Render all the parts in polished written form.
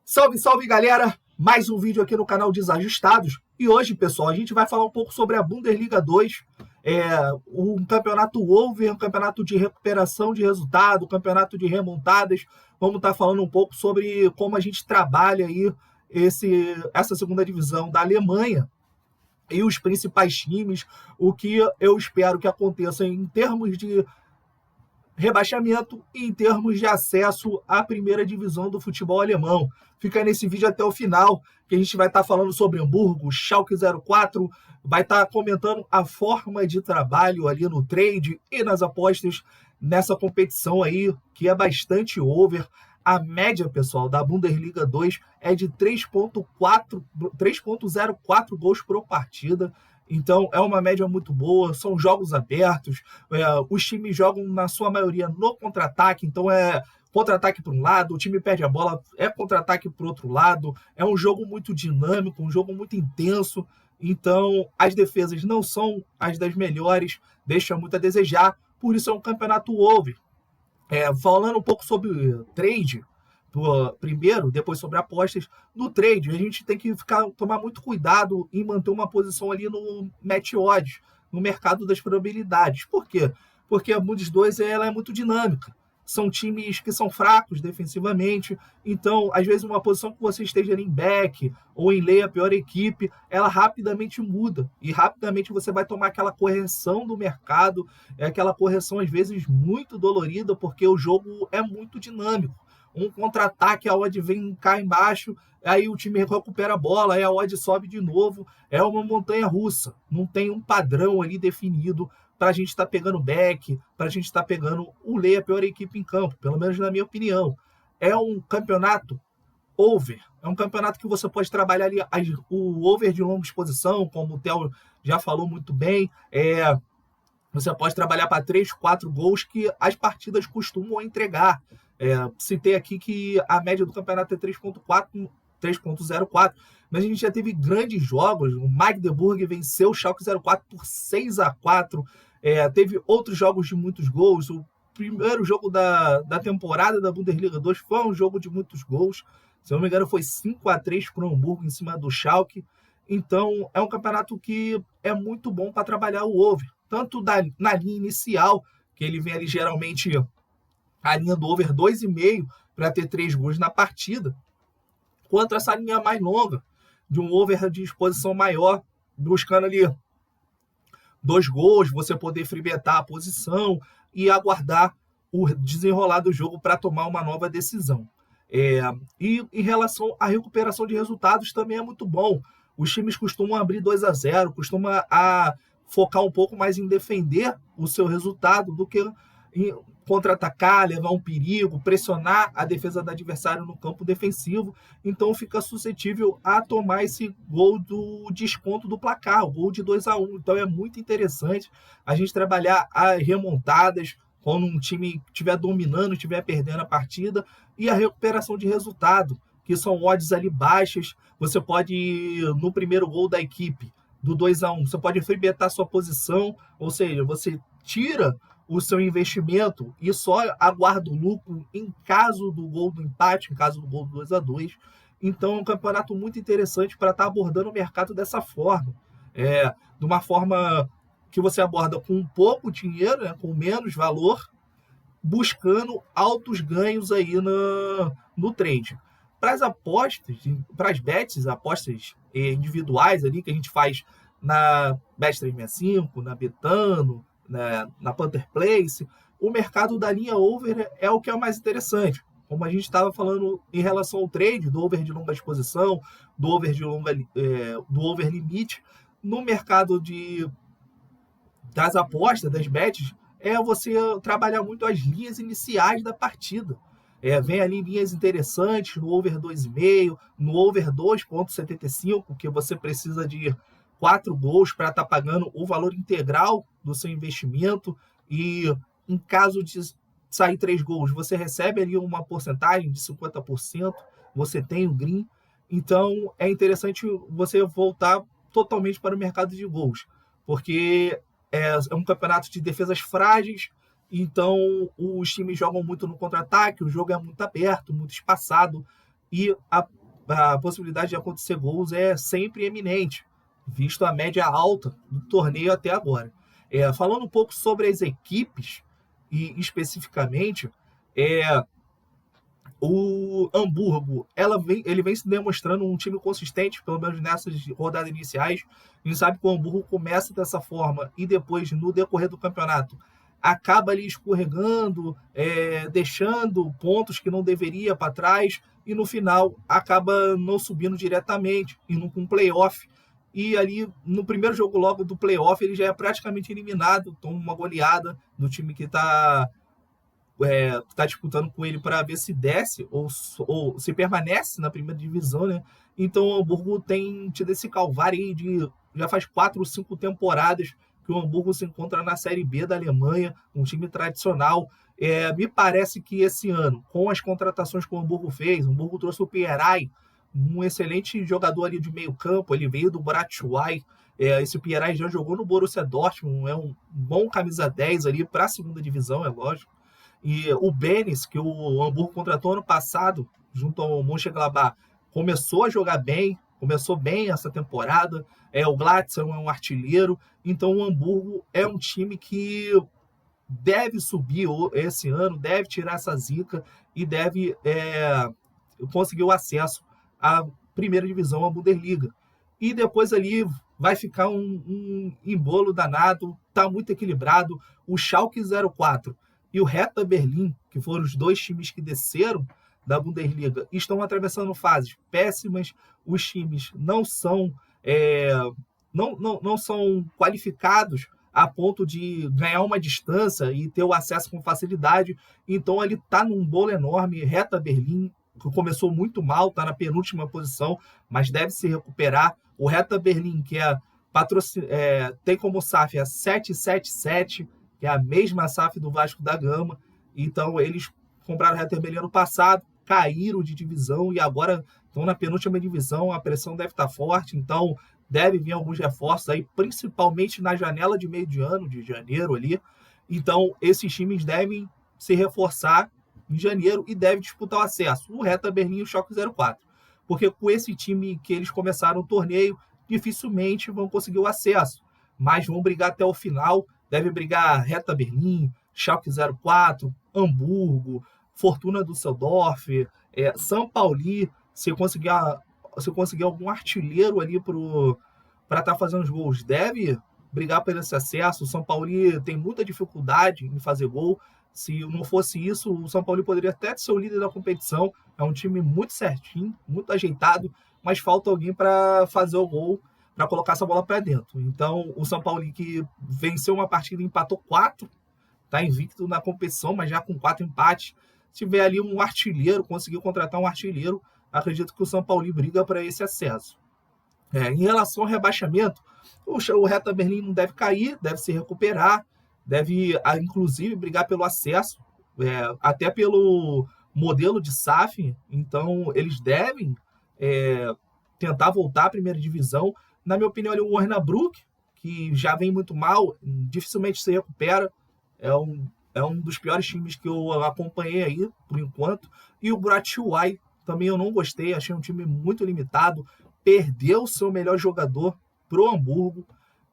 Salve, salve, galera! Mais um vídeo aqui no canal Desajustados. E hoje, pessoal, a gente vai falar um pouco sobre a Bundesliga 2, um campeonato over, um campeonato de recuperação de resultado, um campeonato de remontadas. Vamos estar falando um pouco sobre como a gente trabalha aí essa segunda divisão da Alemanha e os principais times, o que eu espero que aconteça em termos de rebaixamento e em termos de acesso à primeira divisão do futebol alemão. Fica nesse vídeo até o final, que a gente vai estar falando sobre Hamburgo, Schalke 04, vai estar comentando a forma de trabalho ali no trade e nas apostas nessa competição aí, que é bastante over. A média, pessoal, da Bundesliga 2 é de 3,04 gols por partida. Então, é uma média muito boa, são jogos abertos, os times jogam, na sua maioria, no contra-ataque, então é contra-ataque para um lado, o time perde a bola, é contra-ataque para o outro lado, é um jogo muito dinâmico, um jogo muito intenso, então as defesas não são as das melhores, deixa muito a desejar, por isso é um campeonato over. Falando um pouco sobre trade, primeiro, depois sobre apostas. No trade, a gente tem que tomar muito cuidado em manter uma posição ali no match odds, no mercado das probabilidades. Por quê? Porque a Bundes 2 ela é muito dinâmica. São times que são fracos defensivamente, então, às vezes, uma posição que você esteja ali em back ou em lay, a pior equipe, ela rapidamente muda, e rapidamente você vai tomar aquela correção do mercado, aquela correção, às vezes, muito dolorida, porque o jogo é muito dinâmico. Um contra-ataque, a odd vem cá embaixo, aí o time recupera a bola, aí a odd sobe de novo. É uma montanha-russa, não tem um padrão ali definido para a gente estar pegando back, para a gente estar pegando o lay, a pior equipe em campo, pelo menos na minha opinião. É um campeonato over, é um campeonato que você pode trabalhar ali o over de longa exposição, como o Theo já falou muito bem, você pode trabalhar para 3, 4 gols que as partidas costumam entregar. Citei aqui que a média do campeonato é 3,04, mas a gente já teve grandes jogos. O Magdeburg venceu o Schalke 04 por 6-4. Teve outros jogos de muitos gols. O primeiro jogo da temporada da Bundesliga 2 foi um jogo de muitos gols. Se não me engano, foi 5-3 para o Hamburgo em cima do Schalke. Então, é um campeonato que é muito bom para trabalhar o over. Tanto na linha inicial, que ele vem ali geralmente a linha do over 2,5 para ter 3 gols na partida, quanto essa linha mais longa, de um over de exposição maior, buscando ali 2 gols, você poder freebetar a posição e aguardar o desenrolar do jogo para tomar uma nova decisão. E em relação à recuperação de resultados também é muito bom. Os times costumam abrir 2-0, costumam focar um pouco mais em defender o seu resultado do que em contra-atacar, levar um perigo, pressionar a defesa do adversário no campo defensivo. Então fica suscetível a tomar esse gol do desconto do placar, o gol de 2-1. Então é muito interessante a gente trabalhar as remontadas, quando um time estiver dominando, estiver perdendo a partida, e a recuperação de resultado, que são odds ali baixas. Você pode, no primeiro gol da equipe, do 2-1, você pode freebetar sua posição, ou seja, você tira o seu investimento e só aguarda o lucro em caso do gol do empate, em caso do gol do 2-2. Então é um campeonato muito interessante para estar abordando o mercado dessa forma. De uma forma que você aborda com pouco dinheiro, com menos valor, buscando altos ganhos aí no trade. Para as apostas, para as bets, apostas individuais ali que a gente faz na Bet365, na Betano, na Panther Place, o mercado da linha over é o que é o mais interessante. Como a gente estava falando em relação ao trade, do over de longa exposição, do over do over limite, no mercado das apostas, das bets, você trabalhar muito as linhas iniciais da partida. Vem ali linhas interessantes no over 2,5, no over 2,75, que você precisa de 4 gols para estar pagando o valor integral do seu investimento, e em caso de sair 3 gols, você recebe ali uma porcentagem de 50%, você tem o green. Então é interessante você voltar totalmente para o mercado de gols, porque é um campeonato de defesas frágeis, então os times jogam muito no contra-ataque, o jogo é muito aberto, muito espaçado, e a possibilidade de acontecer gols é sempre eminente, visto a média alta do torneio até agora. Falando um pouco sobre as equipes, e especificamente, é, o Hamburgo, ele vem se demonstrando um time consistente, pelo menos nessas rodadas iniciais. A gente sabe que o Hamburgo começa dessa forma e depois, no decorrer do campeonato, acaba ali escorregando, deixando pontos que não deveria para trás e no final acaba não subindo diretamente, indo com um playoff. E ali no primeiro jogo logo do playoff ele já é praticamente eliminado, toma uma goleada do time que está disputando com ele para ver se desce ou se permanece na primeira divisão, né? Então o Hamburgo tem tido esse calvário aí de já faz 4 ou 5 temporadas que o Hamburgo se encontra na Série B da Alemanha, um time tradicional. Me parece que esse ano, com as contratações que o Hamburgo fez, o Hamburgo trouxe o Pierai, um excelente jogador ali de meio campo, ele veio do Braunschweig. Esse Pierai já jogou no Borussia Dortmund, é um bom camisa 10 ali para a segunda divisão, é lógico. E o Benes, que o Hamburgo contratou ano passado, junto ao Mönchengladbach, começou a jogar bem, começou bem essa temporada. O Glatzel é um artilheiro, então o Hamburgo é um time que deve subir esse ano, deve tirar essa zica e deve conseguir o acesso à primeira divisão, à Bundesliga. E depois ali vai ficar um embolo danado, tá muito equilibrado. O Schalke 04 e o Hertha Berlim, que foram os dois times que desceram da Bundesliga, estão atravessando fases péssimas. Os times não são qualificados a ponto de ganhar uma distância e ter o acesso com facilidade. Então ele está num bolo enorme. Hertha Berlim, que começou muito mal, está na penúltima posição, mas deve se recuperar. O Hertha Berlim, que tem como SAF a 777, que é a mesma SAF do Vasco da Gama. Então eles compraram o Hertha Berlim ano passado, caíram de divisão e agora estão na penúltima divisão. A pressão deve estar forte, então deve vir alguns reforços aí, principalmente na janela de meio de ano, de janeiro ali. Então esses times devem se reforçar em janeiro e devem disputar o acesso. O Hertha Berlim e o Schalke 04. Porque com esse time que eles começaram o torneio, dificilmente vão conseguir o acesso, mas vão brigar até o final. Deve brigar Hertha Berlim, Schalke 04, Hamburgo, Fortuna Düsseldorf, São Paulo. Se conseguir algum artilheiro ali para estar fazendo os gols, deve brigar por esse acesso. O São Paulo tem muita dificuldade em fazer gol. Se não fosse isso, o São Paulo poderia até ser o líder da competição. É um time muito certinho, muito ajeitado, mas falta alguém para fazer o gol, para colocar essa bola para dentro. Então, o São Paulo, que venceu uma partida e empatou 4, está invicto na competição, mas já com 4 empates. Se tiver ali um artilheiro, conseguiu contratar um artilheiro, acredito que o São Paulo briga para esse acesso. Em relação ao rebaixamento, o Hertha Berlim não deve cair, deve se recuperar, deve, inclusive, brigar pelo acesso, até pelo modelo de SAF. Então, eles devem tentar voltar à primeira divisão. Na minha opinião, o Osnabrück, que já vem muito mal, dificilmente se recupera. É um dos piores times que eu acompanhei aí, por enquanto. E o Braunschweig também eu não gostei, achei um time muito limitado. Perdeu o seu melhor jogador pro Hamburgo.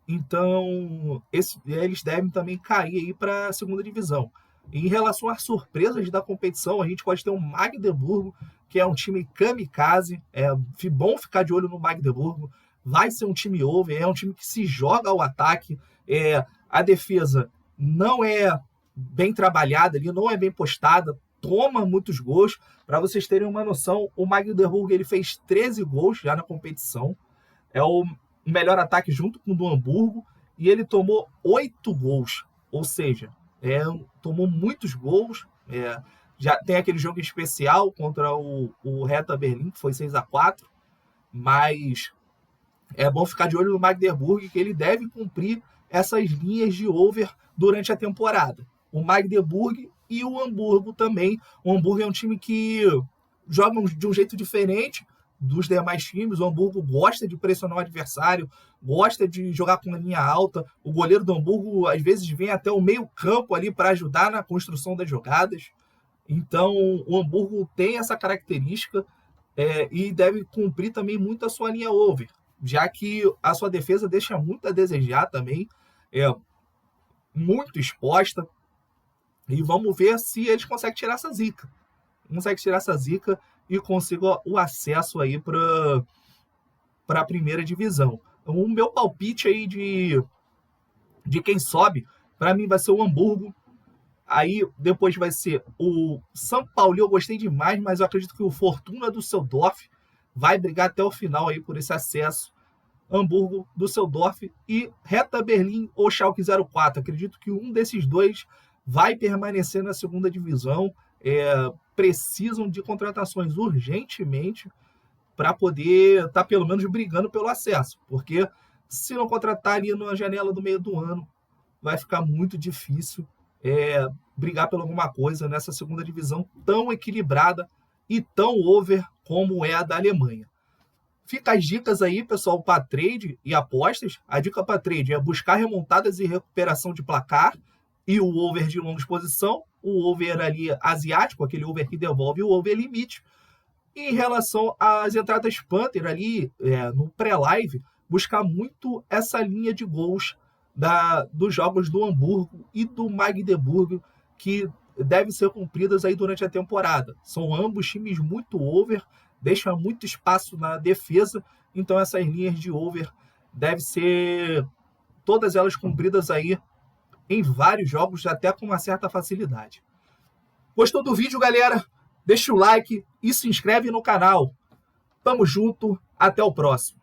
Então, eles devem também cair aí para a segunda divisão. Em relação às surpresas da competição, a gente pode ter o Magdeburgo, que é um time kamikaze. É bom ficar de olho no Magdeburgo. Vai ser um time over, é um time que se joga ao ataque. A defesa não é bem trabalhada ali, não é bem postada, toma muitos gols. Para vocês terem uma noção, o Magdeburgo ele fez 13 gols já na competição. É o melhor ataque junto com o do Hamburgo, e ele tomou 8 gols, ou seja, tomou muitos gols. Já tem aquele jogo especial contra o Hertha Berlim, que foi 6-4, mas é bom ficar de olho no Magdeburgo, que ele deve cumprir essas linhas de over durante a temporada. O Magdeburgo e o Hamburgo também. O Hamburgo é um time que joga de um jeito diferente dos demais times. O Hamburgo gosta de pressionar o adversário, gosta de jogar com a linha alta. O goleiro do Hamburgo, às vezes, vem até o meio campo ali para ajudar na construção das jogadas. Então, o Hamburgo tem essa característica. e deve cumprir também muito a sua linha over, já que a sua defesa deixa muito a desejar também, é muito exposta, e vamos ver se eles conseguem tirar essa zica. Consegue tirar essa zica e consiga o acesso aí para a primeira divisão. Então, o meu palpite aí de quem sobe, para mim vai ser o Hamburgo. Aí depois vai ser o São Paulo. Eu gostei demais, mas eu acredito que o Fortuna Düsseldorf vai brigar até o final aí por esse acesso. Hamburgo, Düsseldorf e Hertha Berlim ou Schalke 04. Acredito que um desses dois vai permanecer na segunda divisão. Precisam de contratações urgentemente para poder estar pelo menos brigando pelo acesso, porque se não contratar ali na janela do meio do ano, vai ficar muito difícil brigar por alguma coisa nessa segunda divisão tão equilibrada e tão over como é a da Alemanha. Fica as dicas aí, pessoal, para trade e apostas. A dica para trade é buscar remontadas e recuperação de placar e o over de longa exposição, o over ali asiático, aquele over que devolve o over limite. E em relação às entradas Panther ali no pré-live, buscar muito essa linha de gols dos jogos do Hamburgo e do Magdeburgo, que devem ser cumpridas aí durante a temporada. São ambos times muito over, deixam muito espaço na defesa, então essas linhas de over devem ser todas elas cumpridas aí em vários jogos, até com uma certa facilidade. Gostou do vídeo, galera? Deixa o like e se inscreve no canal. Tamo junto, até o próximo.